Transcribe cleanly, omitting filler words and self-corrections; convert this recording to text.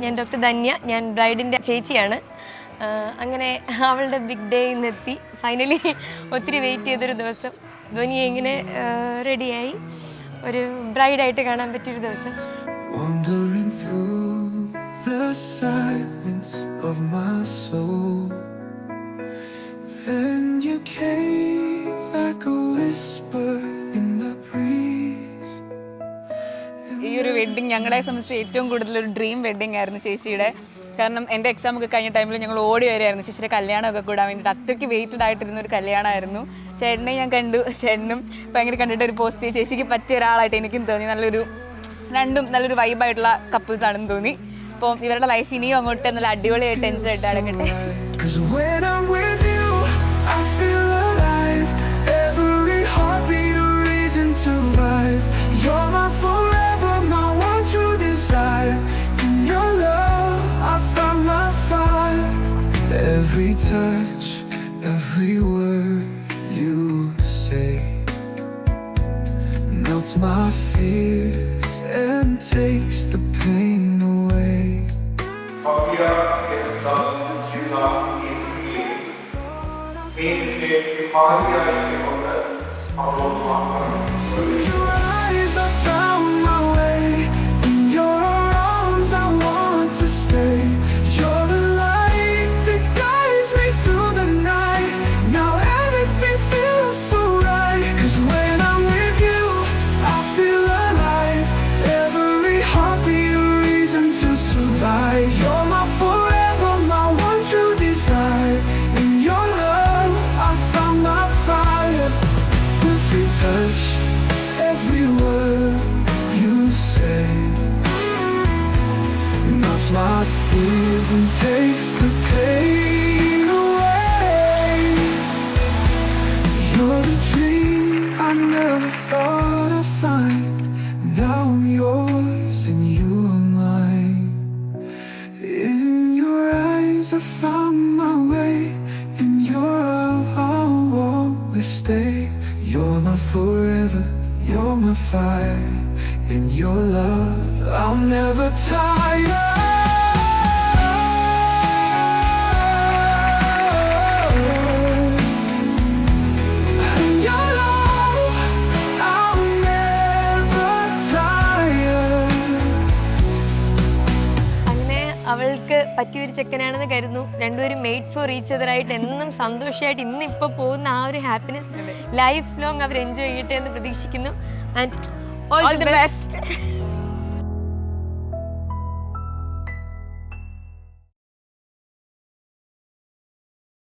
ഞാൻ ഡോക്ടർ ധന്യ, ഞാൻ ബ്രൈഡിൻ്റെ ചേച്ചിയാണ്. അങ്ങനെ അവളുടെ ബിഗ് ഡേ ഇന്നെത്തി. ഫൈനലി ഒത്തിരി വെയിറ്റ് ചെയ്തൊരു ദിവസം ധ്വനി ഇങ്ങനെ റെഡിയായി ഒരു ബ്രൈഡായിട്ട് കാണാൻ പറ്റിയൊരു ദിവസം. Wandering through the silence of my soul, then you came like a whisper in the breeze. ഈ ഒരു വെഡ്ഡിങ് ഞങ്ങളെ സംബന്ധിച്ച് ഏറ്റവും കൂടുതൽ ഒരു ഡ്രീം വെഡ്ഡിങ് ആയിരുന്നു ചേച്ചിയുടെ. കാരണം എൻ്റെ എക്സാം ഒക്കെ കഴിഞ്ഞ ടൈമിൽ ഞങ്ങൾ ഓടി വരികയായിരുന്നു ചേച്ചിയുടെ കല്യാണമൊക്കെ കൂടാൻ വേണ്ടിയിട്ട്. അത്രയ്ക്ക് വെയിറ്റഡ് ആയിട്ടിരുന്ന ഒരു കല്യാണമായിരുന്നു. ചേട്ടനെ ഞാൻ കണ്ടു, ചേട്ടനും ഭയങ്കര കണ്ടിട്ട് ഒരു പോസിറ്റീവ്, ചേച്ചിക്ക് പറ്റിയ ഒരാളായിട്ട് എനിക്കും തോന്നി. രണ്ടും നല്ലൊരു വൈബായിട്ടുള്ള കപ്പിൾസ് ആണെന്ന് തോന്നി. അപ്പോൾ ഇവരുടെ ലൈഫ് ഇനിയും അങ്ങോട്ട് നല്ല അടിപൊളിയായിട്ട് എൻജോയ് ആയിട്ട് അടങ്ങട്ടെ. Every touch, every word you say melts my fears and takes the pain away. Fabia ist das Jünger Jesu Leben. Wenige Fabia gefunden, aber In your eyes I found my way. In your arms I want to stay. You're the light that guides me through the night. Now everything feels so right. 'Cause when I'm with you, I feel alive. Every heartbeat a reason to survive. You're my forever, my one true desire. In your love, I found my fire. Every touch, every word you say melts my fears and takes the pain away. You're the dream I never thought I'd find. Now I'm yours and you are mine. In your eyes I found my way. In your love I'll always stay. You're my forever, you're my fire. In your love I'll never tire. In your love I'll never tire. അങ്ങനെ അവൾക്ക് പറ്റിയൊരു ചെക്കനാണെന്ന് കരുതുന്നു. രണ്ടുപേരും made for each അതറായിട്ട് എന്നും സന്തോഷമായിട്ട് ഇന്നിപ്പോൾ പോകുന്ന ആ ഒരു ഹാപ്പിനെസ് ലൈഫ് ലോങ് അവർ എൻജോയ് ചെയ്യട്ടെ എന്ന് പ്രതീക്ഷിക്കുന്നു. And all the best.